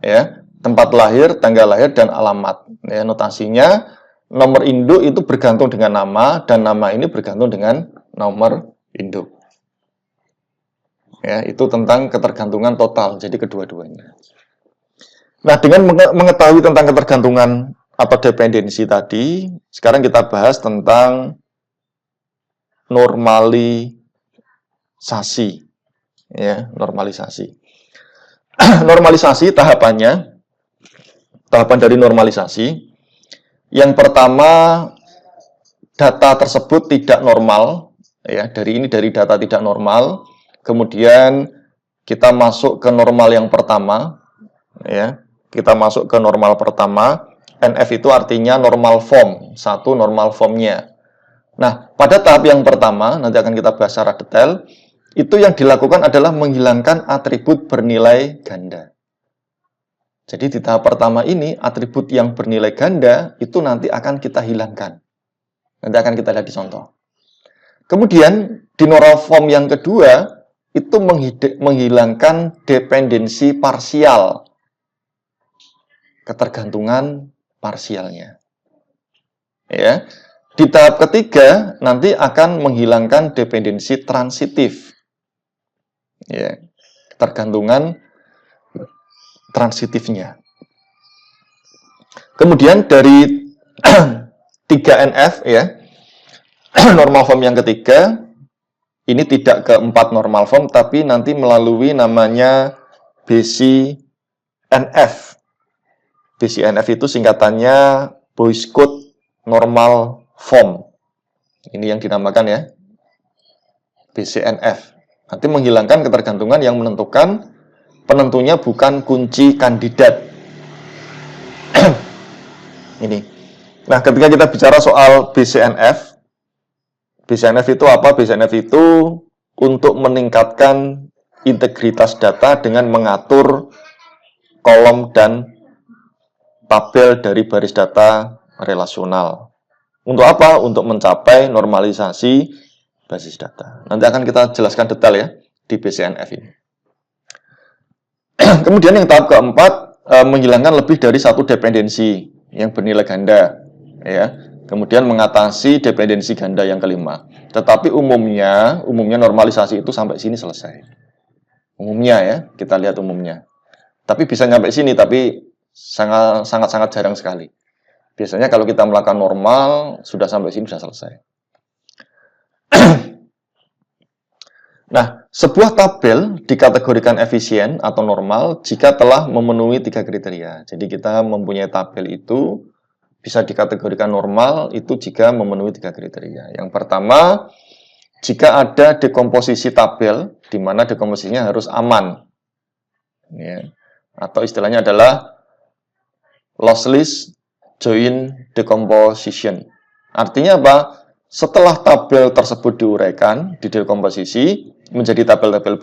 ya, tempat lahir, tanggal lahir, dan alamat. Ya, notasinya nomor induk itu bergantung dengan nama, dan nama ini bergantung dengan nomor induk. Ya, itu tentang ketergantungan total, jadi kedua-duanya. Nah, dengan mengetahui tentang ketergantungan atau dependensi tadi, sekarang kita bahas tentang normalisasi. Ya, normalisasi. Normalisasi tahapan dari normalisasi. Yang pertama, data tersebut tidak normal, ya, dari data tidak normal. Kemudian kita masuk ke normal yang pertama, ya. Kita masuk ke normal pertama. NF itu artinya normal form, satu normal formnya. Nah, pada tahap yang pertama, nanti akan kita bahas secara detail, itu yang dilakukan adalah menghilangkan atribut bernilai ganda. Jadi di tahap pertama ini, atribut yang bernilai ganda itu nanti akan kita hilangkan. Nanti akan kita lihat di contoh. Kemudian, di normal form yang kedua, itu menghilangkan dependensi parsial. Ketergantungan parsialnya. Ya. Di tahap ketiga, nanti akan menghilangkan dependensi transitif. Ya. Ketergantungan transitifnya. Kemudian dari 3NF ya, normal form yang ketiga, ini tidak ke 4 normal form, tapi nanti melalui namanya BCNF. BCNF itu singkatannya Boyce Code Normal Form. Ini yang dinamakan ya, BCNF. Nanti menghilangkan ketergantungan yang menentukan penentunya bukan kunci kandidat. Ini. Nah, ketika kita bicara soal BCNF, BCNF itu apa? BCNF itu untuk meningkatkan integritas data dengan mengatur kolom dan tabel dari baris data relasional. Untuk apa? Untuk mencapai normalisasi basis data. Nanti akan kita jelaskan detail ya di BCNF ini. Kemudian yang tahap keempat, menghilangkan lebih dari satu dependensi yang bernilai ganda. Ya. Kemudian mengatasi dependensi ganda yang kelima. Tetapi umumnya normalisasi itu sampai sini selesai. Umumnya ya, kita lihat umumnya. Tapi bisa sampai sini, tapi sangat jarang sekali. Biasanya kalau kita melakukan normal, sudah sampai sini sudah selesai. Nah, sebuah tabel dikategorikan efisien atau normal jika telah memenuhi 3 kriteria. Jadi kita mempunyai tabel itu bisa dikategorikan normal itu jika memenuhi 3 kriteria. Yang pertama, jika ada dekomposisi tabel, di mana dekomposisinya harus aman. Ya. Atau istilahnya adalah lossless joint decomposition. Artinya apa? Setelah tabel tersebut diuraikan, didekomposisi menjadi tabel-tabel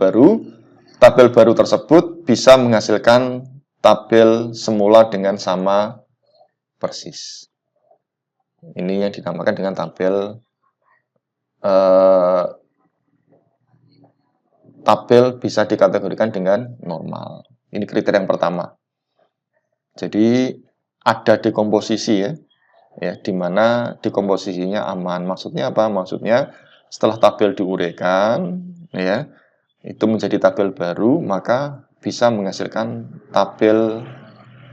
baru tersebut bisa menghasilkan tabel semula dengan sama persis. Ini yang dinamakan dengan tabel bisa dikategorikan dengan normal. Ini kriteria yang pertama. Jadi ada dekomposisi ya, di mana dekomposisinya aman. Maksudnya apa? Maksudnya setelah tabel diuraikan, ya, itu menjadi tabel baru, maka bisa menghasilkan tabel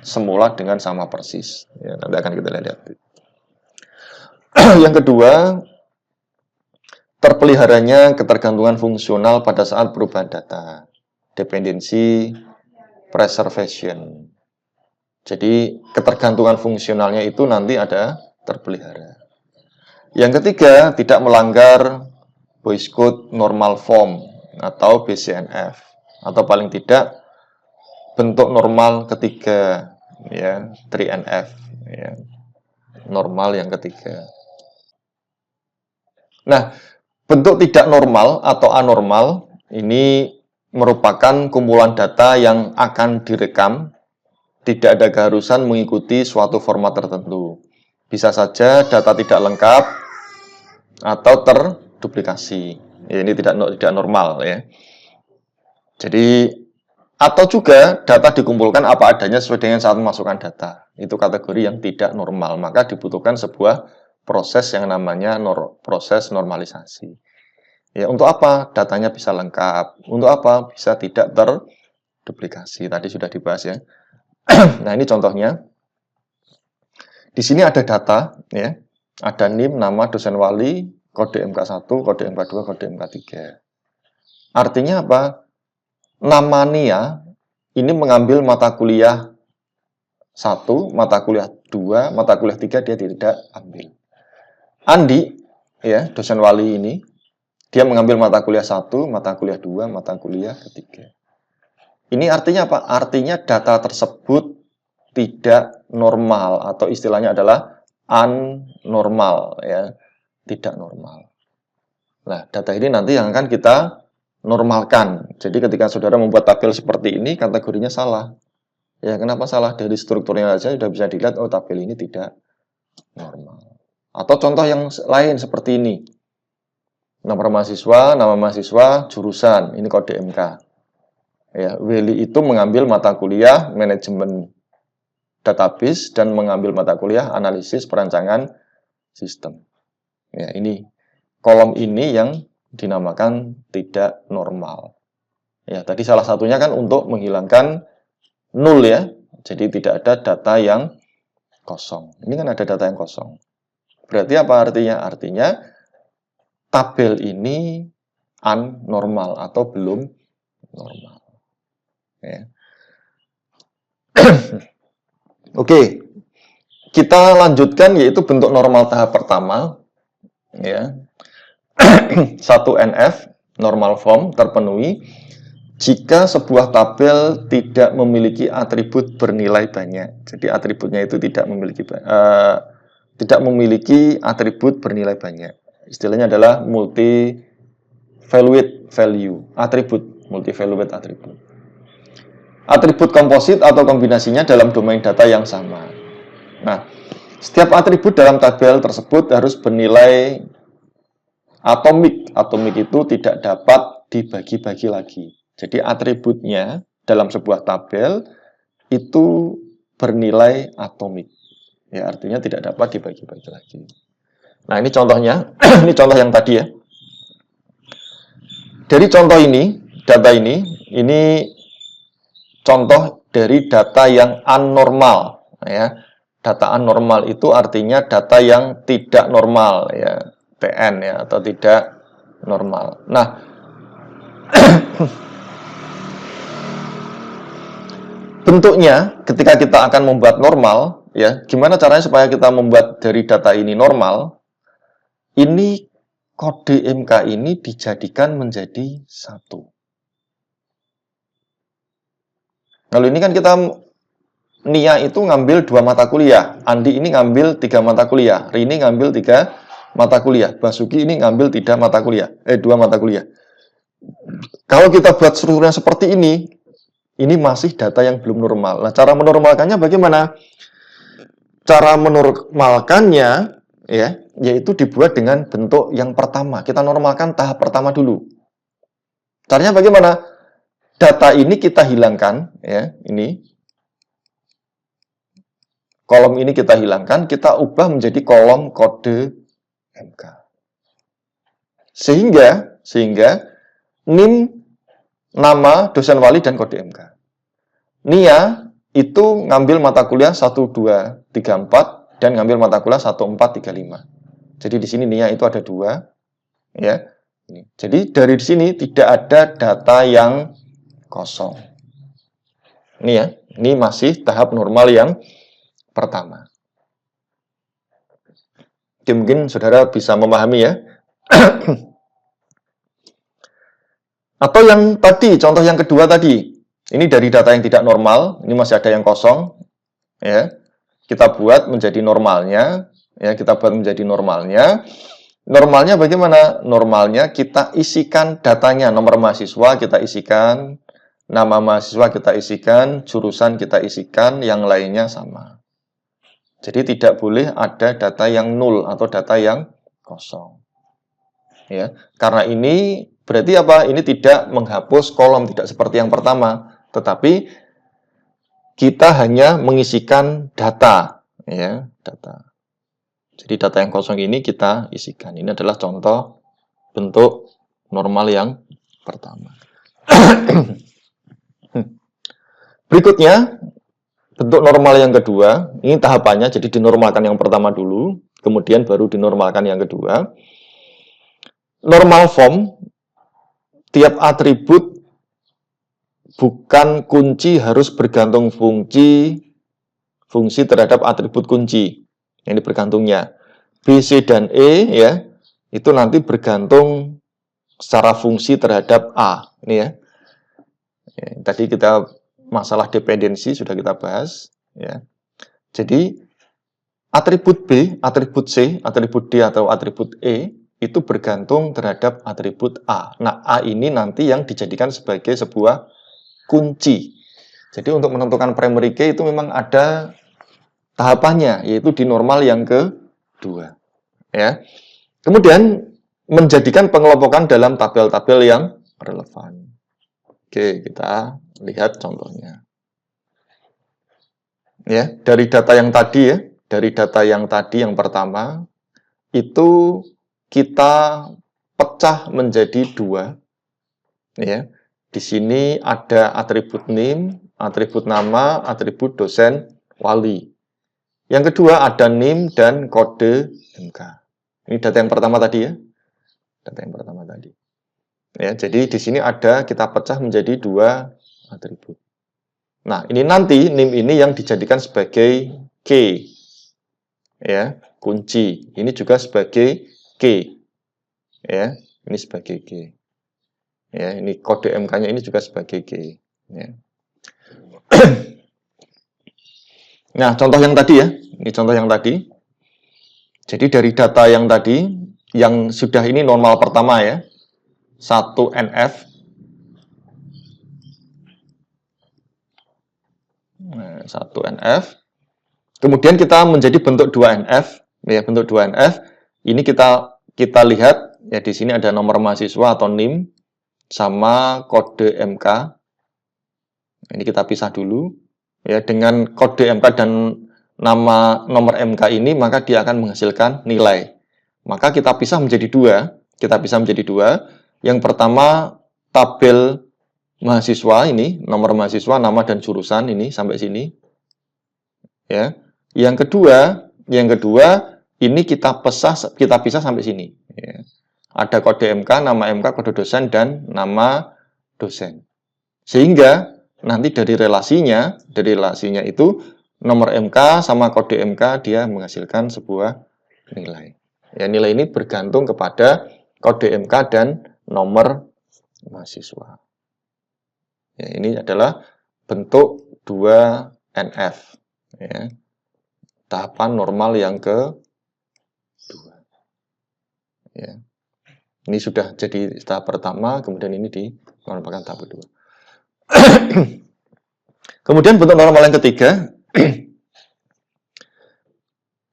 semula dengan sama persis. Ya, nanti akan kita lihat. Yang kedua, terpeliharanya ketergantungan fungsional pada saat perubahan data. Dependency preservation. Jadi, ketergantungan fungsionalnya itu nanti ada terpelihara. Yang ketiga, tidak melanggar Boyce Code Normal Form atau BCNF, atau paling tidak bentuk normal ketiga, ya, 3NF, ya, normal yang ketiga. Nah, bentuk tidak normal atau anormal ini merupakan kumpulan data yang akan direkam, tidak ada keharusan mengikuti suatu format tertentu. Bisa saja data tidak lengkap atau terduplikasi. Ya, ini tidak normal, ya. Jadi, atau juga data dikumpulkan apa adanya sesuai dengan saat memasukkan data. Itu kategori yang tidak normal. Maka dibutuhkan sebuah proses yang namanya proses normalisasi. Ya, untuk apa? Datanya bisa lengkap. Untuk apa? Bisa tidak terduplikasi. Tadi sudah dibahas, ya. Nah, ini contohnya. Di sini ada data, ya. Ada NIM, nama, dosen wali, kode MK1, kode MK2, kode MK3. Artinya apa? Nama Nia ini mengambil mata kuliah 1, mata kuliah 2, mata kuliah 3 dia tidak ambil. Andi, ya, dosen wali ini, dia mengambil mata kuliah 1, mata kuliah 2, mata kuliah ketiga. Ini artinya apa? Artinya data tersebut tidak normal, atau istilahnya adalah unnormal, ya, tidak normal. Nah, data ini nanti yang akan kita normalkan. Jadi ketika saudara membuat tabel seperti ini, kategorinya salah. Ya, kenapa salah? Dari strukturnya saja sudah bisa dilihat, oh, tabel ini tidak normal. Atau contoh yang lain seperti ini. Nama mahasiswa, jurusan, ini kode MK. Ya, Willy itu mengambil mata kuliah manajemen database dan mengambil mata kuliah analisis perancangan sistem. Ya, ini kolom ini yang dinamakan tidak normal. Ya, tadi salah satunya kan untuk menghilangkan nol, ya. Jadi tidak ada data yang kosong. Ini kan ada data yang kosong. Berarti apa artinya? Artinya tabel ini unnormal atau belum normal. Ya. Oke, kita lanjutkan yaitu bentuk normal tahap pertama, ya. 1NF normal form terpenuhi jika sebuah tabel tidak memiliki atribut bernilai banyak. Jadi atributnya itu tidak memiliki atribut bernilai banyak. Istilahnya adalah multi-valued value, atribut, multi-valued atribut. Atribut komposit atau kombinasinya dalam domain data yang sama. Nah, setiap atribut dalam tabel tersebut harus bernilai atomik. Atomik itu tidak dapat dibagi-bagi lagi. Jadi atributnya dalam sebuah tabel itu bernilai atomik. Ya, artinya tidak dapat dibagi-bagi lagi. Nah, ini contohnya. Ini contoh yang tadi, ya. Dari contoh ini, data ini contoh dari data yang anormal, ya. Data anormal itu artinya data yang tidak normal, ya, TN, ya, atau tidak normal. Nah, bentuknya ketika kita akan membuat normal, ya, gimana caranya supaya kita membuat dari data ini normal? Ini kode MK ini dijadikan menjadi 1. Lalu ini kan kita Nia itu ngambil 2 mata kuliah, Andi ini ngambil 3 mata kuliah, Rini ngambil 3 mata kuliah, Basuki ini ngambil 2 mata kuliah. Kalau kita buat strukturnya seperti ini masih data yang belum normal. Nah, cara menormalkannya bagaimana? Cara menormalkannya, ya, yaitu dibuat dengan bentuk yang pertama. Kita normalkan tahap pertama dulu. Caranya bagaimana? Data ini kita hilangkan, ya, ini. Kolom ini kita hilangkan, kita ubah menjadi kolom kode MK. Sehingga NIM nama, dosen wali, dan kode MK. Nia itu ngambil mata kuliah 1, 2, 3, 4 dan ngambil mata kuliah 1, 4, 3, 5. Jadi di sini Nia itu ada 2, ya. Jadi dari sini tidak ada data yang kosong. Ini ya, ini masih tahap normal yang pertama. Oke, mungkin saudara bisa memahami ya. Atau yang tadi, contoh yang kedua tadi. Ini dari data yang tidak normal, ini masih ada yang kosong, ya. Kita buat menjadi normalnya, ya, kita buat menjadi normalnya. Normalnya bagaimana? Normalnya kita isikan datanya, nomor mahasiswa kita isikan, nama mahasiswa kita isikan, jurusan kita isikan, yang lainnya sama. Jadi tidak boleh ada data yang nol atau data yang kosong. Ya, karena ini berarti apa? Ini tidak menghapus kolom, tidak seperti yang pertama, tetapi kita hanya mengisikan data, ya, data. Jadi data yang kosong ini kita isikan. Ini adalah contoh bentuk normal yang pertama. Berikutnya, bentuk normal yang kedua. Ini tahapannya, jadi dinormalkan yang pertama dulu, kemudian baru dinormalkan yang kedua. Normal form, tiap atribut bukan kunci harus bergantung fungsi terhadap atribut kunci. Ini bergantungnya. B, C, dan E ya, itu nanti bergantung secara fungsi terhadap A. Ini ya. Tadi kita masalah dependensi sudah kita bahas. Ya. Jadi atribut B, atribut C, atribut D atau atribut E itu bergantung terhadap atribut A. Nah, A ini nanti yang dijadikan sebagai sebuah kunci. Jadi untuk menentukan primary key itu memang ada tahapannya, yaitu di normal yang kedua. Ya. Kemudian menjadikan pengelompokan dalam tabel-tabel yang relevan. Oke, kita lihat contohnya. Ya, dari data yang tadi ya, dari data yang tadi yang pertama itu kita pecah menjadi 2. Ya. Di sini ada atribut name, atribut nama, atribut dosen wali. Yang kedua ada NIM dan kode MK. Ini data yang pertama tadi ya. Data yang pertama tadi. Ya, jadi di sini ada kita pecah menjadi 2 atribut. Nah, ini nanti NIM ini yang dijadikan sebagai key. Ya, kunci. Ini juga sebagai key. Ya, ini sebagai key. Ya, ini kode MK-nya ini juga sebagai key. Ya. Nah, contoh yang tadi ya. Ini contoh yang tadi. Jadi dari data yang tadi, yang sudah ini normal pertama ya. 1 NF. Nah, 1 NF. Kemudian kita menjadi bentuk 2 NF. Ya, bentuk 2 NF. Ini kita lihat, ya di sini ada nomor mahasiswa atau NIM, sama kode MK. Ini kita pisah dulu. Ya, dengan kode MK dan nama nomor MK ini, maka dia akan menghasilkan nilai. Maka kita pisah menjadi 2. Kita pisah menjadi 2. Yang pertama, tabel mahasiswa ini, nomor mahasiswa, nama dan jurusan ini sampai sini. Ya. Yang kedua, ini kita pisah sampai sini. Ya. Ada kode MK, nama MK, kode dosen dan nama dosen. Sehingga nanti dari relasinya itu nomor MK sama kode MK dia menghasilkan sebuah nilai. Ya, nilai ini bergantung kepada kode MK dan nomor mahasiswa. Ya, ini adalah bentuk 2 NF. Ya. Tahapan normal yang kedua. Ya. Ini sudah jadi tahap pertama, kemudian ini dinormalkan tahap kedua. Kemudian bentuk normal yang ketiga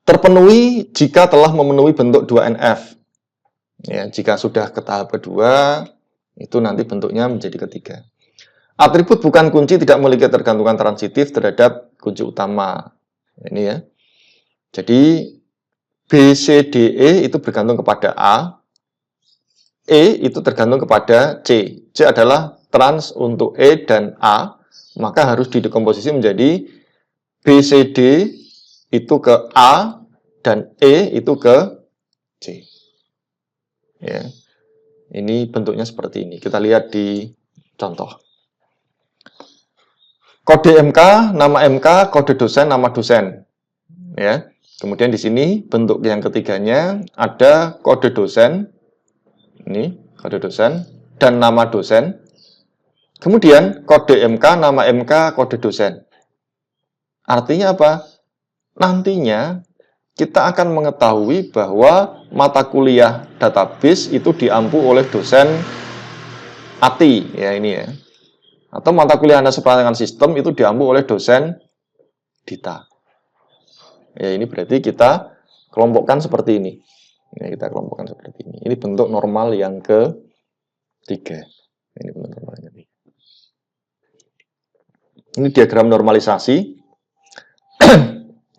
terpenuhi jika telah memenuhi bentuk 2NF. Ya, jika sudah ke tahap kedua, itu nanti bentuknya menjadi ketiga. Atribut bukan kunci tidak memiliki ketergantungan transitif terhadap kunci utama. Ini ya. Jadi B, C, D, E itu bergantung kepada A. E itu tergantung kepada C. C adalah trans untuk E dan A, maka harus didekomposisi menjadi BCD itu ke A dan E itu ke C. Ya. Ini bentuknya seperti ini. Kita lihat di contoh. Kode MK, nama MK, kode dosen, nama dosen. Ya. Kemudian di sini bentuk yang ketiganya ada kode dosen. Ini kode dosen dan nama dosen. Kemudian kode MK, nama MK, kode dosen. Artinya apa? Nantinya kita akan mengetahui bahwa mata kuliah database itu diampu oleh dosen ATI, ya ini ya. Atau mata kuliah analisis perangkat sistem itu diampu oleh dosen DITA. Ya ini berarti kita kelompokkan seperti ini. Ya, kita kelompokkan seperti ini. Ini bentuk normal yang ketiga. Ini bentuk normal yang ketiga. Ini diagram normalisasi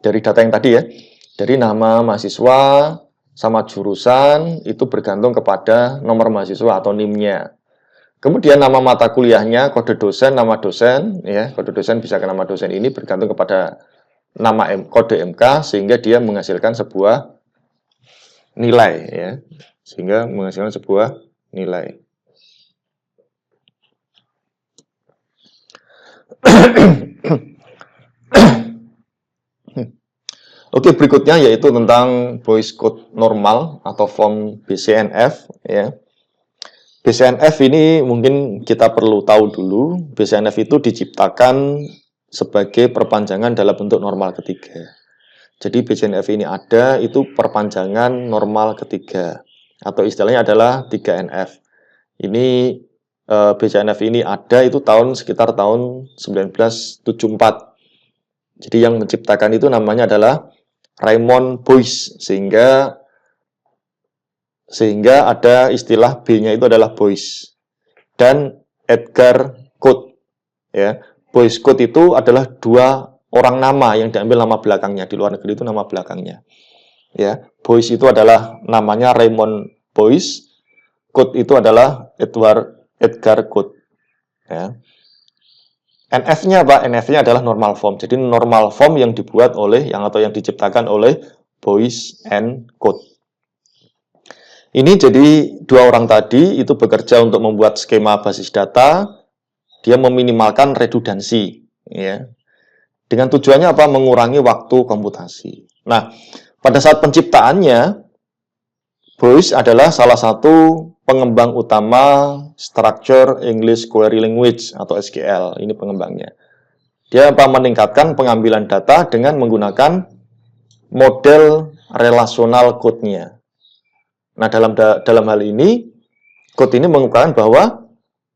dari data yang tadi ya. Dari nama mahasiswa sama jurusan itu bergantung kepada nomor mahasiswa atau NIM-nya. Kemudian nama mata kuliahnya, kode dosen, nama dosen, ya kode dosen bisa ke nama dosen ini bergantung kepada nama kode MK sehingga dia menghasilkan sebuah nilai, ya sehingga menghasilkan sebuah nilai. Oke, berikutnya yaitu tentang Boyce Code normal atau form BCNF. Ya. BCNF ini mungkin kita perlu tahu dulu. BCNF itu diciptakan sebagai perpanjangan dalam bentuk normal ketiga. Jadi BCNF ini ada, itu perpanjangan normal ketiga. Atau istilahnya adalah 3NF. Ini BCNF ini ada itu sekitar tahun 1974. Jadi yang menciptakan itu namanya adalah Raymond Boyce, sehingga ada istilah B-nya itu adalah Boyce dan Edgar Code. Ya, Boyce Code itu adalah dua orang nama yang diambil nama belakangnya, di luar negeri itu nama belakangnya. Ya, Boyce itu adalah namanya Raymond Boyce, Code itu adalah Edgar Code. Ya. NF-nya apa? NF-nya adalah normal form. Jadi normal form yang dibuat oleh yang diciptakan oleh Boyce and Code. Ini jadi dua orang tadi itu bekerja untuk membuat skema basis data. Dia meminimalkan redundansi, ya. Dengan tujuannya apa? Mengurangi waktu komputasi. Nah, pada saat penciptaannya, Boyce adalah salah satu pengembang utama Structure English Query Language atau SQL. Ini pengembangnya. Dia meningkatkan pengambilan data dengan menggunakan model relational code-nya. Nah, dalam hal ini, code ini mengungkapkan bahwa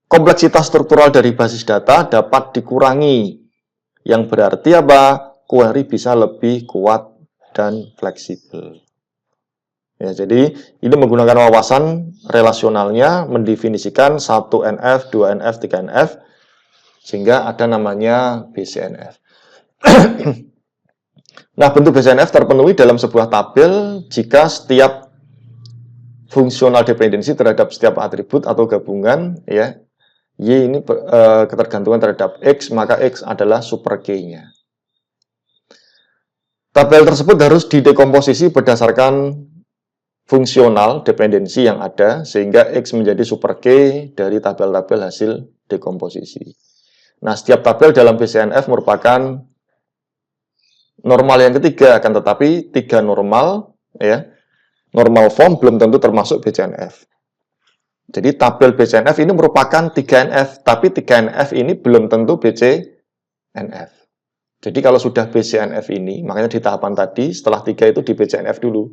kompleksitas struktural dari basis data dapat dikurangi. Yang berarti apa? Query bisa lebih kuat dan fleksibel. Ya, jadi ini menggunakan wawasan relasionalnya mendefinisikan 1NF, 2NF, 3NF sehingga ada namanya BCNF. Nah, bentuk BCNF terpenuhi dalam sebuah tabel jika setiap fungsional dependensi terhadap setiap atribut atau gabungan, ya, Y ini ketergantungan terhadap X, maka X adalah super K-nya. Tabel tersebut harus didekomposisi berdasarkan fungsional dependensi yang ada, sehingga X menjadi super K dari tabel-tabel hasil dekomposisi. Nah, setiap tabel dalam BCNF merupakan normal yang ketiga, akan tetapi tiga normal, ya, normal form belum tentu termasuk BCNF. Jadi tabel BCNF ini merupakan 3NF, tapi 3NF ini belum tentu BCNF. Jadi kalau sudah BCNF ini, makanya di tahapan tadi, setelah 3 itu di BCNF dulu.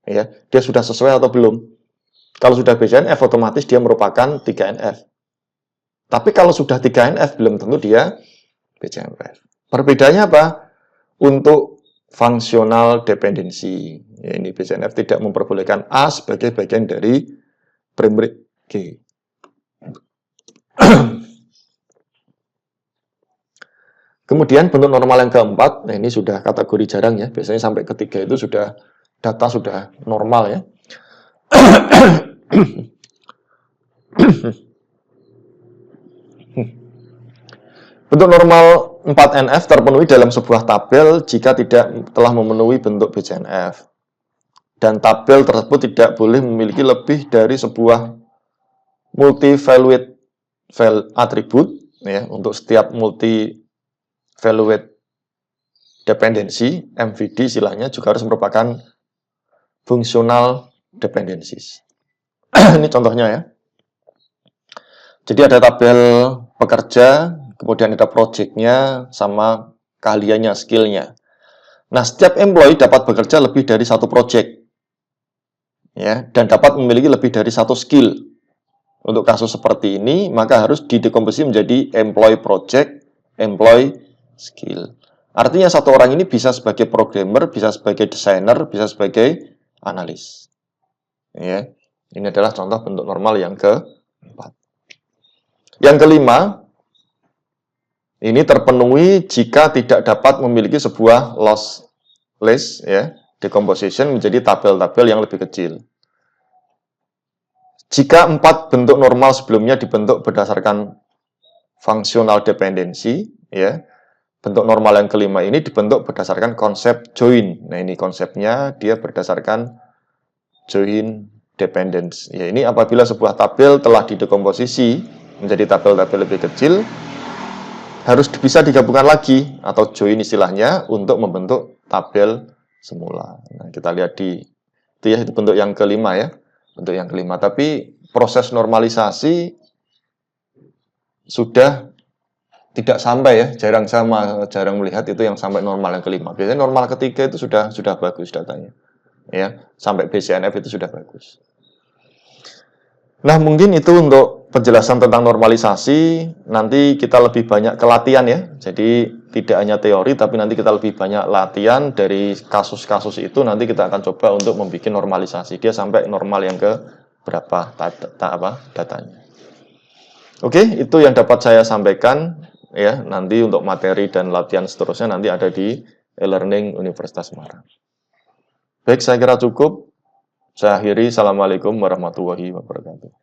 Ya, dia sudah sesuai atau belum? Kalau sudah BCNF, otomatis dia merupakan 3NF. Tapi kalau sudah 3NF, belum tentu dia BCNF. Perbedaannya apa? Untuk fungsional dependensi. Ya, ini BCNF tidak memperbolehkan A sebagai bagian dari primary G. Kemudian bentuk normal yang keempat, nah ini sudah kategori jarang ya. Biasanya sampai ketiga itu sudah data sudah normal ya. Bentuk normal 4NF terpenuhi dalam sebuah tabel jika tidak telah memenuhi bentuk BCNF. Dan tabel tersebut tidak boleh memiliki lebih dari sebuah multi-valued atribut ya, untuk setiap multi-valued dependensi, MVD istilahnya juga harus merupakan functional dependencies. Ini contohnya ya. Jadi ada tabel pekerja, kemudian ada project-nya, sama keahliannya, skill-nya. Nah, setiap employee dapat bekerja lebih dari satu project, ya, dan dapat memiliki lebih dari satu skill. Untuk kasus seperti ini, maka harus didekomposisi menjadi employee project, employee skill. Artinya satu orang ini bisa sebagai programmer, bisa sebagai desainer, bisa sebagai analis. Ya, ini adalah contoh bentuk normal yang keempat. Yang kelima, ini terpenuhi jika tidak dapat memiliki sebuah lossless ya, decomposition menjadi tabel-tabel yang lebih kecil. Jika 4 bentuk normal sebelumnya dibentuk berdasarkan functional dependency, ya, bentuk normal yang kelima ini dibentuk berdasarkan konsep join. Nah, ini konsepnya dia berdasarkan join dependence. Ya, ini apabila sebuah tabel telah didekomposisi menjadi tabel-tabel lebih kecil, harus bisa digabungkan lagi atau join istilahnya untuk membentuk tabel semula. Nah, kita lihat itu ya, itu bentuk yang kelima ya. Bentuk yang kelima, tapi proses normalisasi sudah tidak sampai ya, jarang melihat itu yang sampai normal yang kelima. Biasanya normal ketiga itu sudah bagus datanya. Ya, sampai BCNF itu sudah bagus. Nah, mungkin itu untuk penjelasan tentang normalisasi. Nanti kita lebih banyak ke latihan ya. Jadi tidak hanya teori, tapi nanti kita lebih banyak latihan dari kasus-kasus itu. Nanti kita akan coba untuk membuat normalisasi. Dia sampai normal yang ke berapa datanya. Oke, itu yang dapat saya sampaikan ya. Nanti untuk materi dan latihan seterusnya nanti ada di e-learning Universitas Semarang. Baik, saya kira cukup. Saya akhiri. Assalamualaikum warahmatullahi wabarakatuh.